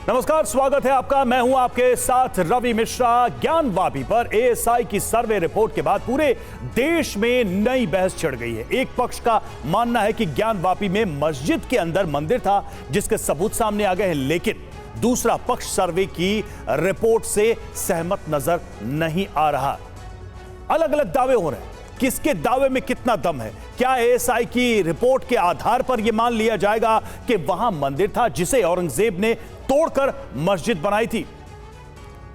नमस्कार, स्वागत है आपका। मैं हूं आपके साथ रवि मिश्रा। ज्ञानवापी पर एएसआई की सर्वे रिपोर्ट के बाद पूरे देश में नई बहस छिड़ गई है। एक पक्ष का मानना है कि ज्ञानवापी में मस्जिद के अंदर मंदिर था जिसके सबूत सामने आ गए हैं, लेकिन दूसरा पक्ष सर्वे की रिपोर्ट से सहमत नजर नहीं आ रहा। अलग अलग दावे हो रहे हैं, किसके दावे में कितना दम है। क्या एएसआई की रिपोर्ट के आधार पर यह मान लिया जाएगा कि वहां मंदिर था जिसे औरंगजेब ने तोड़कर मस्जिद बनाई थी?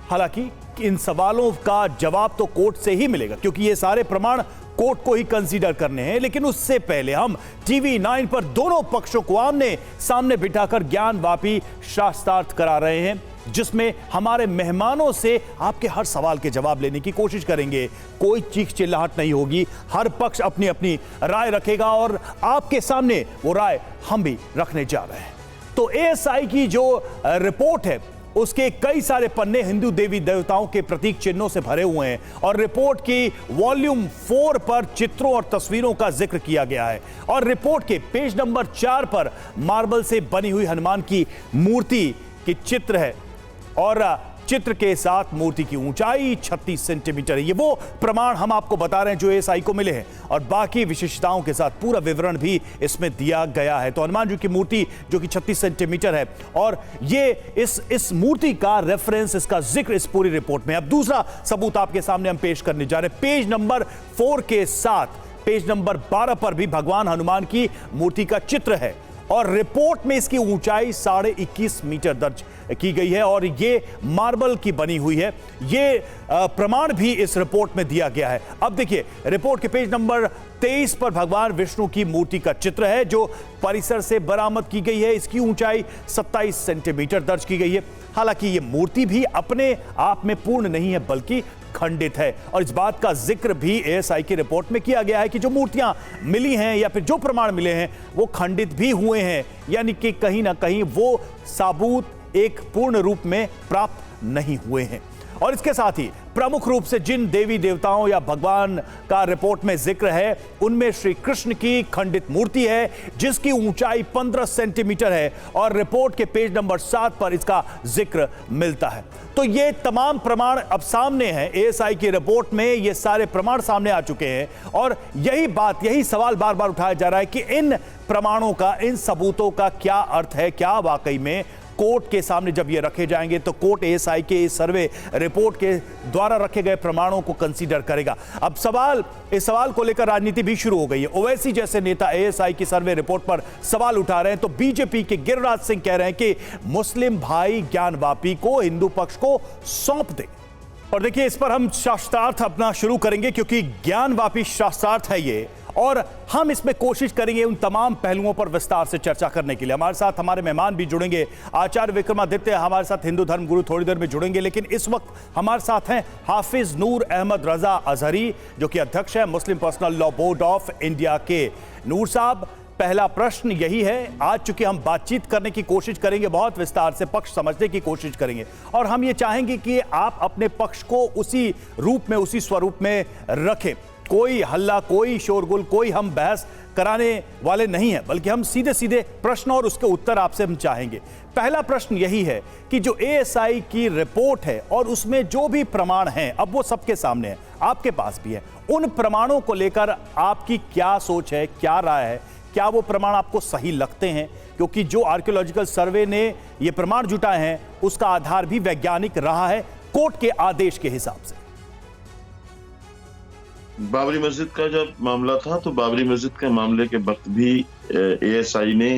हालांकि इन सवालों का जवाब तो कोर्ट से ही मिलेगा, क्योंकि ये सारे प्रमाण कोर्ट को ही कंसीडर करने हैं। लेकिन उससे पहले हम टीवी 9 पर दोनों पक्षों को आमने सामने बिठाकर ज्ञानवापी शास्त्रार्थ करा रहे हैं, जिसमें हमारे मेहमानों से आपके हर सवाल के जवाब लेने की कोशिश करेंगे। कोई चीख चिल्लाहट नहीं होगी, हर पक्ष अपनी अपनी राय रखेगा और आपके सामने वो राय हम भी रखने जा रहे हैं। तो एएसआई की जो रिपोर्ट है उसके कई सारे पन्ने हिंदू देवी देवताओं के प्रतीक चिन्हों से भरे हुए हैं और रिपोर्ट की वॉल्यूम 4 पर चित्रों और तस्वीरों का जिक्र किया गया है। और रिपोर्ट के पेज नंबर 4 पर मार्बल से बनी हुई हनुमान की मूर्ति की चित्र है और चित्र के साथ मूर्ति की ऊंचाई 36 सेंटीमीटर है। ये वो प्रमाण हम आपको बता रहे हैं जो एएसआई को मिले हैं और बाकी विशेषताओं के साथ पूरा विवरण भी इसमें दिया गया है। तो हनुमान जी की मूर्ति जो कि 36 सेंटीमीटर है और ये इस मूर्ति का रेफरेंस, इसका जिक्र इस पूरी रिपोर्ट में। अब दूसरा सबूत आपके सामने हम पेश करने जा रहे हैं। पेज नंबर 4 के साथ पेज नंबर 12 पर भी भगवान हनुमान की मूर्ति का चित्र है और रिपोर्ट में इसकी ऊंचाई 21.5 मीटर दर्ज की गई है और ये मार्बल की बनी हुई है। ये प्रमाण भी इस रिपोर्ट में दिया गया है। अब देखिए, रिपोर्ट के पेज नंबर 23 पर भगवान विष्णु की मूर्ति का चित्र है जो परिसर से बरामद की गई है। इसकी ऊंचाई 27 सेंटीमीटर दर्ज की गई है। हालांकि ये मूर्ति भी अपने आप में पूर्ण नहीं है बल्कि खंडित है और इस बात का जिक्र भी एएसआई की रिपोर्ट में किया गया है कि जो मूर्तियां मिली हैं या फिर जो प्रमाण मिले हैं वो खंडित भी हुए हैं, यानी कि कहीं ना कहीं वो सबूत एक पूर्ण रूप में प्राप्त नहीं हुए हैं। और इसके साथ ही प्रमुख रूप से जिन देवी देवताओं या भगवान का रिपोर्ट में जिक्र है उनमें श्री कृष्ण की खंडित मूर्ति है जिसकी ऊंचाई 15 सेंटीमीटर है और रिपोर्ट के पेज नंबर 7 पर इसका जिक्र मिलता है। तो ये तमाम प्रमाण अब सामने हैं। एएसआई की रिपोर्ट में ये सारे प्रमाण सामने आ चुके हैं और यही सवाल बार बार उठाया जा रहा है कि इन प्रमाणों का, इन सबूतों का क्या अर्थ है। क्या वाकई में कोर्ट के सामने जब ये रखे जाएंगे तो कोर्ट एएसआई के इस सर्वे रिपोर्ट के द्वारा रखे गए प्रमाणों को कंसीडर करेगा। अब इस सवाल को लेकर राजनीति भी शुरू हो गई है। ओवैसी जैसे नेता एएसआई की सर्वे रिपोर्ट पर सवाल उठा रहे हैं तो बीजेपी के गिरिराज सिंह कह रहे हैं कि मुस्लिम भाई ज्ञानवापी को हिंदू पक्ष को सौंप दे। और देखिए, इस पर हम शास्त्रार्थ अपना शुरू करेंगे क्योंकि ज्ञानवापी शास्त्रार्थ है ये और हम इसमें कोशिश करेंगे उन तमाम पहलुओं पर विस्तार से चर्चा करने के लिए। हमारे साथ हमारे मेहमान भी जुड़ेंगे। आचार्य विक्रमादित्य हमारे साथ हिंदू धर्म गुरु थोड़ी देर में जुड़ेंगे, लेकिन इस वक्त हमारे साथ हैं हाफिज नूर अहमद रजा अजहरी जो कि अध्यक्ष है Muslim personal law board of India के। नूर साहब, पहला प्रश्न यही है, आज चूंकि हम बातचीत करने की कोशिश करेंगे, बहुत विस्तार से पक्ष समझने की कोशिश करेंगे और हम ये चाहेंगे कि आप अपने पक्ष को उसी रूप में, उसी स्वरूप में रखें। कोई हल्ला, कोई शोरगुल, कोई हम बहस कराने वाले नहीं हैं, बल्कि हम सीधे सीधे प्रश्न और उसके उत्तर आपसे हम चाहेंगे। पहला प्रश्न यही है कि जो एएसआई की रिपोर्ट है और उसमें जो भी प्रमाण हैं, अब वो सबके सामने है, आपके पास भी है, उन प्रमाणों को लेकर आपकी क्या सोच है, क्या राय है? क्या वो प्रमाण आपको सही लगते हैं? क्योंकि जो आर्कियोलॉजिकल सर्वे ने ये प्रमाण जुटाए हैं उसका आधार भी वैज्ञानिक रहा है कोर्ट के आदेश के हिसाब से। बाबरी मस्जिद का जब मामला था तो बाबरी मस्जिद के मामले के वक्त भी एएसआई ने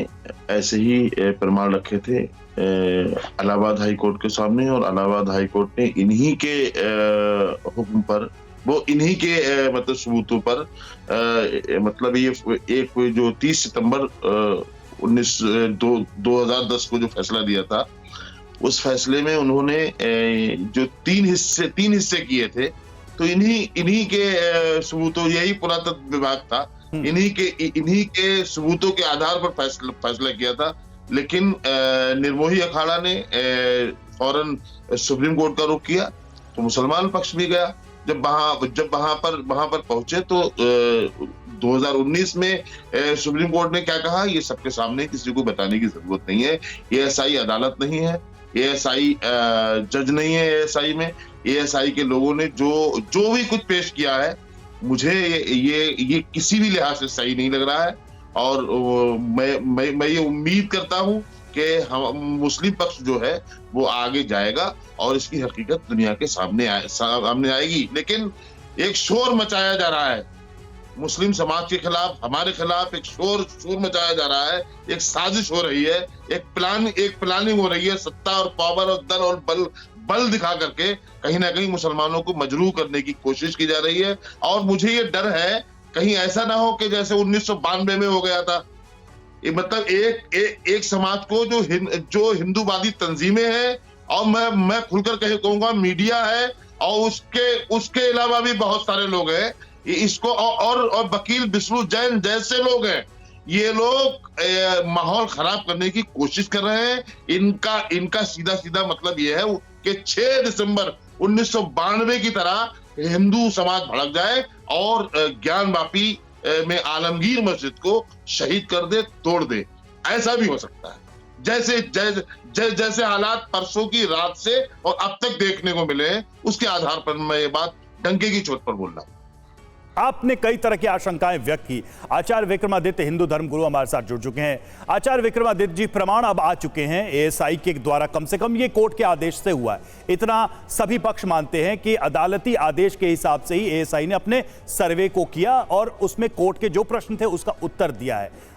ऐसे ही प्रमाण रखे थे इलाहाबाद हाई कोर्ट के सामने और इलाहाबाद हाई कोर्ट ने इन्हीं के हुक्म पर, वो इन्हीं के मतलब सबूतों पर मतलब ये एक जो 30 सितंबर 2010 को जो फैसला दिया था उस फैसले में उन्होंने जो तीन हिस्से किए थे तो इन्हीं के सबूतों, यही पुरातत्व विभाग था, इन्हीं के सबूतों के आधार पर फैसला किया था। लेकिन निर्मोही अखाड़ा ने फौरन सुप्रीम कोर्ट का रुख किया तो मुसलमान पक्ष भी गया। जब वहां पर पहुंचे तो 2019 में सुप्रीम कोर्ट ने क्या कहा, ये सबके सामने, किसी को बताने की जरूरत नहीं है, एएसआई अदालत नहीं है, एएसआई जज नहीं है। एएसआई में एएसआई के लोगों ने जो भी कुछ पेश किया है, मुझे ये किसी भी लिहाज से सही नहीं लग रहा है। और मैं ये उम्मीद करता हूं कि हम मुस्लिम पक्ष जो है वो आगे जाएगा और इसकी हकीकत दुनिया के सामने आएगी। लेकिन एक शोर मचाया जा रहा है मुस्लिम समाज के खिलाफ, हमारे खिलाफ एक शोर मचाया जा रहा है, एक साजिश हो रही है, एक प्लानिंग हो रही है, सत्ता और पावर और दल और बल दिखा करके कहीं ना कहीं मुसलमानों को मजरूह करने की कोशिश की जा रही है। और मुझे ये डर है कहीं ऐसा ना हो कि जैसे 1992 में हो गया था। मतलब एक समाज को जो हिंदूवादी तंजीमें हैं, और मैं खुलकर कहूंगा मीडिया है, और उसके अलावा भी बहुत सारे लोग हैं इसको, और वकील विष्णु जैन जैसे लोग हैं, ये लोग माहौल खराब करने की कोशिश कर रहे हैं। इनका सीधा मतलब ये है कि 6 दिसंबर 1992 की तरह हिंदू समाज भड़क जाए और ज्ञानवापी में आलमगीर मस्जिद को शहीद कर दे, तोड़ दे। ऐसा भी हो सकता है। जैसे हालात परसों की रात से और अब तक देखने को मिले हैं, उसके आधार पर मैं ये बात डंके की चोट पर बोल रहा हूं। आपने कई तरह की आशंकाएं व्यक्त की। आचार्य विक्रमादित्य हिंदू धर्म गुरु हमारे साथ जुड़ चुके हैं। आचार्य विक्रमादित्य जी, प्रमाण अब आ चुके हैं एएसआई के द्वारा, कम से कम ये कोर्ट के आदेश से हुआ है। इतना सभी पक्ष मानते हैं कि अदालती आदेश के हिसाब से ही एएसआई ने अपने सर्वे को किया और उसमें कोर्ट के जो प्रश्न थे उसका उत्तर दिया है।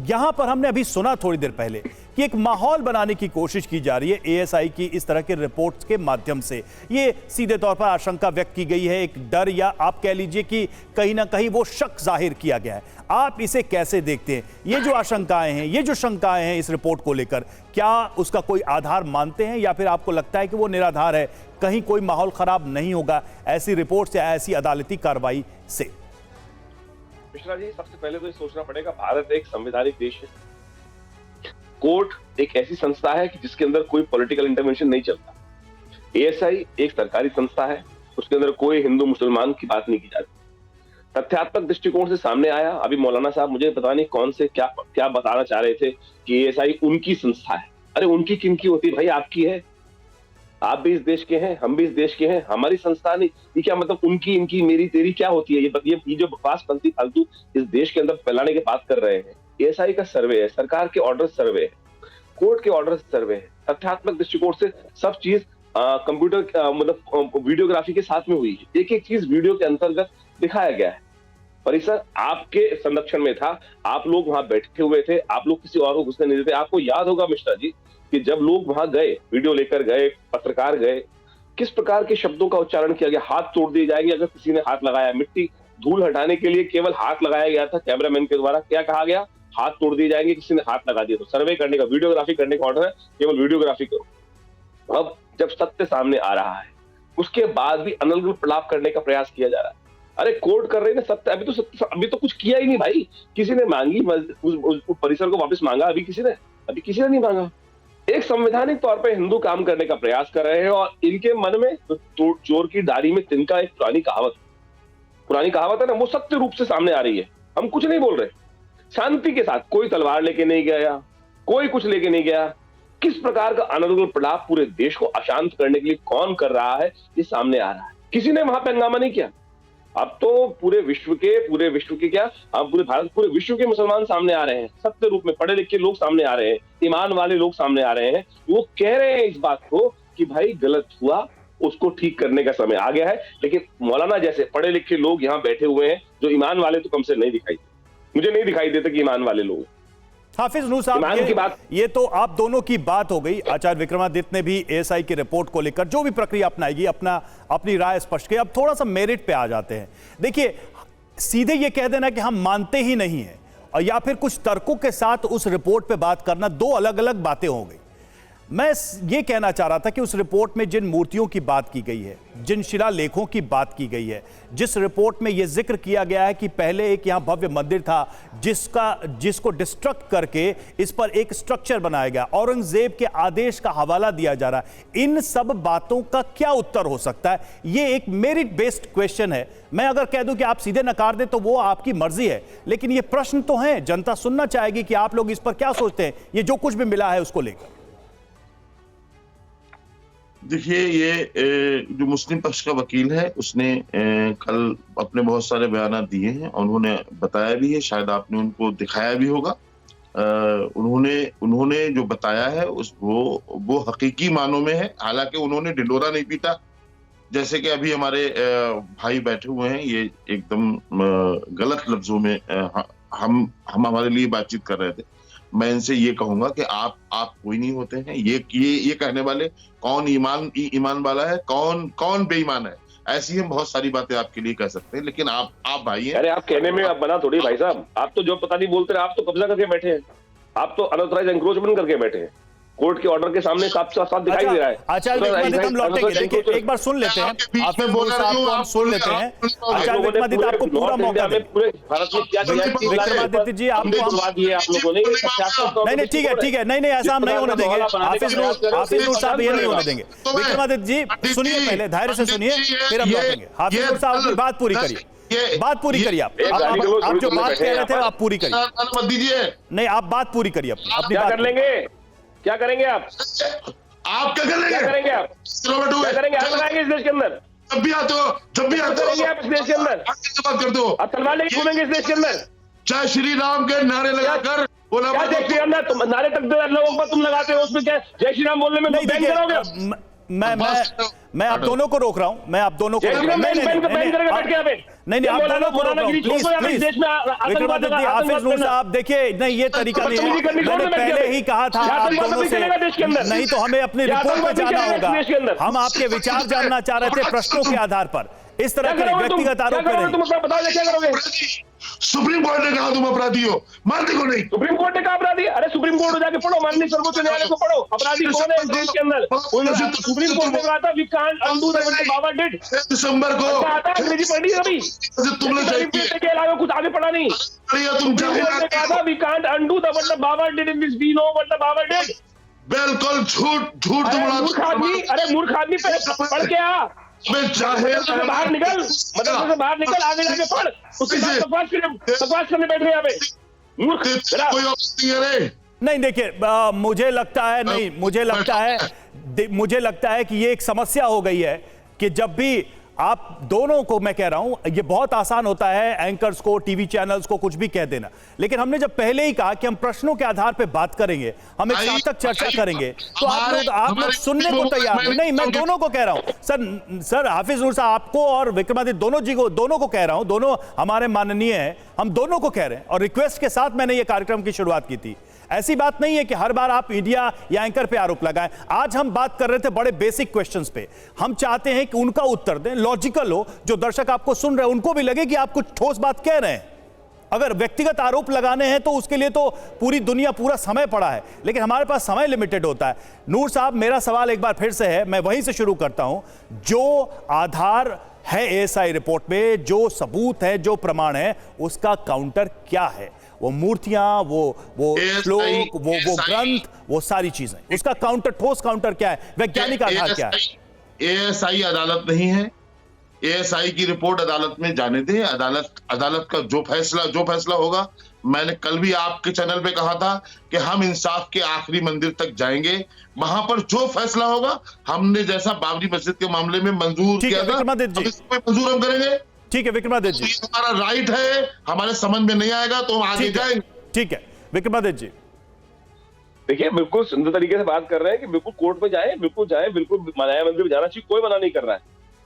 यहां पर हमने अभी सुना थोड़ी देर पहले कि एक माहौल बनाने की कोशिश की जा रही है एएसआई की इस तरह के रिपोर्ट्स के माध्यम से। ये सीधे तौर पर आशंका व्यक्त की गई है, एक डर या आप कह लीजिए कि कहीं ना कहीं वो शक जाहिर किया गया है। आप इसे कैसे देखते हैं? ये जो आशंकाएं हैं, ये जो शंकाएं हैं इस रिपोर्ट को लेकर, क्या उसका कोई आधार मानते हैं या फिर आपको लगता है कि वो निराधार है, कहीं कोई माहौल खराब नहीं होगा ऐसी रिपोर्ट या ऐसी अदालती कार्रवाई से? मिश्रा जी, सबसे पहले तो ये सोचना पड़ेगा, भारत एक संवैधानिक देश है। कोर्ट एक ऐसी संस्था है कि जिसके अंदर कोई पॉलिटिकल इंटरवेंशन नहीं चलता। एएसआई एक सरकारी संस्था है, उसके अंदर कोई हिंदू मुसलमान की बात नहीं की जाती। तथ्यात्मक दृष्टिकोण से सामने आया। अभी मौलाना साहब मुझे पता नहीं कौन से क्या बताना चाह रहे थे कि एएसआई उनकी संस्था है। अरे उनकी किनकी होती है भाई? आपकी है। आप भी इस देश के हैं, हम भी इस देश के हैं, हमारी संस्था नहीं। ये क्या मतलब उनकी, इनकी, मेरी, तेरी क्या होती है? ये जो बकवासपंथी फालतू इस देश के अंदर फैलाने की बात कर रहे हैं। एएसआई का सर्वे है, सरकार के ऑर्डर सर्वे है, कोर्ट के ऑर्डर सर्वे है। तथ्यात्मक दृष्टिकोण से सब चीज कंप्यूटर मतलब वीडियोग्राफी के साथ में हुई है। एक एक चीज वीडियो के अंतर्गत दिखाया गया है। परिसर आपके संरक्षण में था, आप लोग वहां बैठे हुए थे, आप लोग किसी और को घुसने नहीं देते। आपको याद होगा मिश्रा जी कि जब लोग वहां गए, वीडियो लेकर गए, पत्रकार गए, किस प्रकार के शब्दों का उच्चारण किया गया। हाथ तोड़ दिए जाएंगे अगर किसी ने हाथ लगाया। मिट्टी धूल हटाने के लिए केवल हाथ लगाया गया था कैमरामैन के द्वारा। क्या कहा गया? हाथ तोड़ दिए जाएंगे किसी ने हाथ लगा दिया तो। सर्वे करने का, वीडियोग्राफी करने का ऑर्डर है, केवल वीडियोग्राफी करो। अब जब सत्य सामने आ रहा है, उसके बाद भी अनर्गल प्रलाप करने का प्रयास किया जा रहा है। अरे कोर्ट कर रहे हैं सत्य, अभी तो कुछ किया ही नहीं भाई। किसी ने मांगी उस परिसर को वापस मांगा? अभी किसी ने नहीं मांगा। एक संवैधानिक तौर पर हिंदू काम करने का प्रयास कर रहे हैं और इनके मन में तो चोर की दाढ़ी में तिनका एक पुरानी कहावत है ना, वो सत्य रूप से सामने आ रही है। हम कुछ नहीं बोल रहे, शांति के साथ। कोई तलवार लेके नहीं गया, कोई कुछ लेके नहीं गया। किस प्रकार का अनर्गल प्रलाप पूरे देश को अशांत करने के लिए कौन कर रहा है, ये सामने आ रहा है। किसी ने वहां पे हंगामा नहीं किया। अब तो पूरे विश्व के क्या, अब पूरे भारत, पूरे विश्व के मुसलमान सामने आ रहे हैं, सत्य रूप में पढ़े लिखे लोग सामने आ रहे हैं, ईमान वाले लोग सामने आ रहे हैं। वो कह रहे हैं इस बात को कि भाई गलत हुआ, उसको ठीक करने का समय आ गया है। लेकिन मौलाना जैसे पढ़े लिखे लोग यहाँ बैठे हुए हैं, जो ईमान वाले तो कम से नहीं दिखाई देते। मुझे नहीं दिखाई देता कि ईमान वाले लोग। हाफिज नूर साहब, ये तो आप दोनों की बात हो गई। आचार्य विक्रमादित्य ने भी एएसआई की रिपोर्ट को लेकर जो भी प्रक्रिया अपनाएगी अपनी राय स्पष्ट की। अब थोड़ा सा मेरिट पे आ जाते हैं। देखिए, सीधे ये कह देना कि हम मानते ही नहीं है और या फिर कुछ तर्कों के साथ उस रिपोर्ट पे बात करना, दो अलग अलग बातें हो गई। मैं ये कहना चाह रहा था कि उस रिपोर्ट में जिन मूर्तियों की बात की गई है, जिन शिलालेखों की बात की गई है, जिस रिपोर्ट में यह जिक्र किया गया है कि पहले एक यहां भव्य मंदिर था जिसको डिस्ट्रक्ट करके इस पर एक स्ट्रक्चर बनाया गया, औरंगजेब के आदेश का हवाला दिया जा रहा है, इन सब बातों का क्या उत्तर हो सकता है? यह एक मेरिट बेस्ड क्वेश्चन है। मैं अगर कह दूं कि आप सीधे नकार दें तो वो आपकी मर्जी है, लेकिन ये प्रश्न तो है, जनता सुनना चाहेगी कि आप लोग इस पर क्या सोचते हैं, ये जो कुछ भी मिला है उसको लेकर। देखिए, ये जो मुस्लिम पक्ष का वकील है उसने कल अपने बहुत सारे बयान दिए हैं और उन्होंने बताया भी है, शायद आपने उनको दिखाया भी होगा। उन्होंने जो बताया है वो हकीकी मानों में है। हालांकि उन्होंने ढिंडोरा नहीं पीटा, जैसे कि अभी हमारे भाई बैठे हुए हैं, ये एकदम गलत लफ्जों में हम हमारे लिए बातचीत कर रहे थे। मैं इनसे ये कहूंगा कि आप कोई नहीं होते हैं। ये कहने वाले कौन ईमान वाला है, कौन बेईमान है, ऐसी हम बहुत सारी बातें आपके लिए कह सकते हैं, लेकिन आप भाई हैं। अरे आप कहने में आप बना थोड़ी भाई साहब, आप तो जो पता नहीं बोलते रहे, आप तो कब्जा करके बैठे हैं, आप तो अनऑथराइज एंक्रोचमेंट करके बैठे हैं, कोर्ट के ऑर्डर के सामने साफ दिखाई दे रहा है। आचार्य विक्रमादित्य हम लौटेंगे, देखिए एक बार सुन लेते हैं, हाफिज नूर साहब को हम सुन लेते हैं। आचार्य विक्रमादित्य आपको पूरा मौका दें। पूरे भारत में क्या विक्रमादित्य जी आपको आप लोगों ने नहीं ठीक है नहीं ऐसा हम नहीं होने देंगे। हाफिज नूर साहब ये नहीं होने देंगे। विक्रमादित्य जी सुनिए, पहले धैर्य से सुनिए, फिर हम लौटेंगे। हाफिज नूर साहब अपनी बात पूरी करिए, बात पूरी करिए। आप जो बात कह रहे थे आप पूरी करिए। मत दीजिए, नहीं आप बात पूरी करिए अपनी क्या बात कर लेंगे, क्या करेंगे आप क्या कर लेंगे? क्या करेंगे आप क्या करेंगे, आप लगाएंगे इस देश के अंदर, जब भी आते हो आप इस देश के अंदर बात कर दो, आप तलवार लेके घूमेंगे इस देश के अंदर, जय श्री राम के नारे लगाकर बोला। क्या जय श्री राम ना तुम नारे तक लोगों पर तुम लगाते हो, उसमें क्या जय श्री राम बोलने में नहीं बैन करोगे? मैं आप दोनों को रोक रहा हूं, मैं आप दोनों को नहीं आप दोनों को रोक रहा हूं, प्लीज विक्रमादित्य जी। हाफिज नूर साहब देखिए, नहीं ये तरीका नहीं है, मैंने पहले ही कहा था आप दोनों से, नहीं तो हमें अपनी रिपोर्ट पे जाना होगा। हम आपके विचार जानना चाह रहे थे प्रश्नों के आधार पर, इस तरह के व्यक्तिगत आरोप करोगे। सुप्रीम कोर्ट ने कहा तुम अपराधी हो, मानते को नहीं। सुप्रीम कोर्ट ने कहा अपराधी, अरे सुप्रीम कोर्ट जाके पढ़ो, माननीय सर्वोच्च न्यायालय को पढ़ो, अपराधी कौन है इस देश के अंदर। सुप्रीम कोर्ट ने कहा था we can't undo the what Baba did. दिसंबर को आता अंग्रेजी पढ़ी अभी तुमने के अलावा कुछ आगे पढ़ा नहीं। तुम कहा था we can't undo the what Baba did in this, we know what the बाबा डिड। बिल्कुल झूठ मूर्ख आदमी, अरे मूर्ख आदमी पढ़ के आ, बाहर निकल, मदरसे से बाहर निकल, आगे जाके पढ़, उसके बाद बकवास करने बैठ गए यहाँ पे मूर्ख। नहीं देखिए, मुझे लगता है कि ये एक समस्या हो गई है कि जब भी आप दोनों को, मैं कह रहा हूं, ये बहुत आसान होता है एंकर्स को, टीवी चैनल्स को कुछ भी कह देना, लेकिन हमने जब पहले ही कहा कि हम प्रश्नों के आधार पर बात करेंगे, हम एक सार्थक चर्चा करेंगे, तो आप लोग सुनने को तैयार नहीं। मैं दोनों को कह रहा हूं सर हाफिज नूर साहब आपको और विक्रमादित्य दोनों को कह रहा हूं, दोनों हमारे माननीय हैं, हम दोनों को कह रहे हैं और रिक्वेस्ट के साथ मैंने ये कार्यक्रम की शुरुआत की थी। ऐसी बात नहीं है कि हर बार आप मीडिया या एंकर पे आरोप लगाएं। आज हम बात कर रहे थे बड़े बेसिक क्वेश्चंस पे, हम चाहते हैं कि उनका उत्तर दें, लॉजिकल हो, जो दर्शक आपको सुन रहे हैं उनको भी लगे कि आप कुछ ठोस बात कह रहे हैं। अगर व्यक्तिगत आरोप लगाने हैं तो उसके लिए तो पूरी दुनिया, पूरा समय पड़ा है, लेकिन हमारे पास समय लिमिटेड होता है। नूर साहब, मेरा सवाल एक बार फिर से है, मैं वहीं से शुरू करता हूं। जो आधार है एएसआई रिपोर्ट में, जो सबूत है, जो प्रमाण है, उसका काउंटर क्या है? वो मूर्तियां, वो श्लोक, वो ग्रंथ, वो सारी चीजें, उसका काउंटर, ठोस काउंटर क्या है, वैज्ञानिक आधार क्या है? एएसआई अदालत नहीं है। एएसआई की रिपोर्ट अदालत में जाने दें। अदालत का जो फैसला होगा, मैंने कल भी आपके चैनल पे कहा था कि हम इंसाफ के आखिरी मंदिर तक जाएंगे, वहां पर जो फैसला होगा, हमने जैसा बाबरी मस्जिद के मामले में मंजूर किया था, मंजूर हम करेंगे। ठीक है विक्रमादित्य जी, हमारा राइट है, हमारे समझ में नहीं आएगा तो हम आगे जाएंगे। ठीक है विक्रमादित्य जी, देखिए बिल्कुल सुंदर तरीके से बात कर रहे हैं कि बिल्कुल कोर्ट में जाए, बिल्कुल न्याय मंदिर में जाना चाहिए, कोई मना नहीं कर रहा है,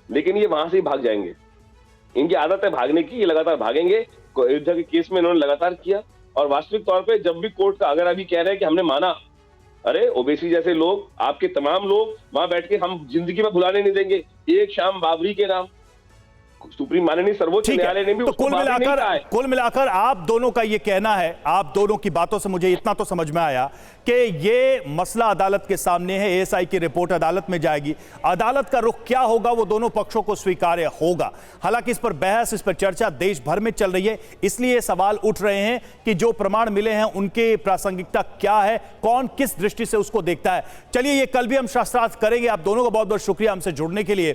लेकिन ये वहां से ही भाग जाएंगे। इनकी आदत है भागने की, ये लगातार भागेंगे। अयोध्या के केस में इन्होंने लगातार किया, और वास्तविक तौर पे जब भी कोर्ट का, अगर अभी कह रहे हैं कि हमने माना, अरे ओबीसी जैसे लोग, आपके तमाम लोग वहां बैठ के हम जिंदगी में भुलाने नहीं देंगे एक शाम बाबरी के नाम। सुप्रीम माननीय सर्वोच्च न्यायालय ने भी तो कुल मिलाकर आप दोनों का ये कहना है, आप दोनों की बातों से मुझे इतना तो समझ में आया कि ये मसला अदालत के सामने है, एएसआई की रिपोर्ट अदालत में जाएगी, अदालत का रुख क्या होगा वो दोनों पक्षों को स्वीकार्य होगा। हालांकि इस पर बहस, इस पर चर्चा देश भर में चल रही है, इसलिए सवाल उठ रहे हैं कि जो प्रमाण मिले हैं उनकी प्रासंगिकता क्या है, कौन किस दृष्टि से उसको देखता है। चलिए, ये कल भी हम शास्त्रार्थ करेंगे। आप दोनों का बहुत बहुत शुक्रिया हमसे जुड़ने के लिए।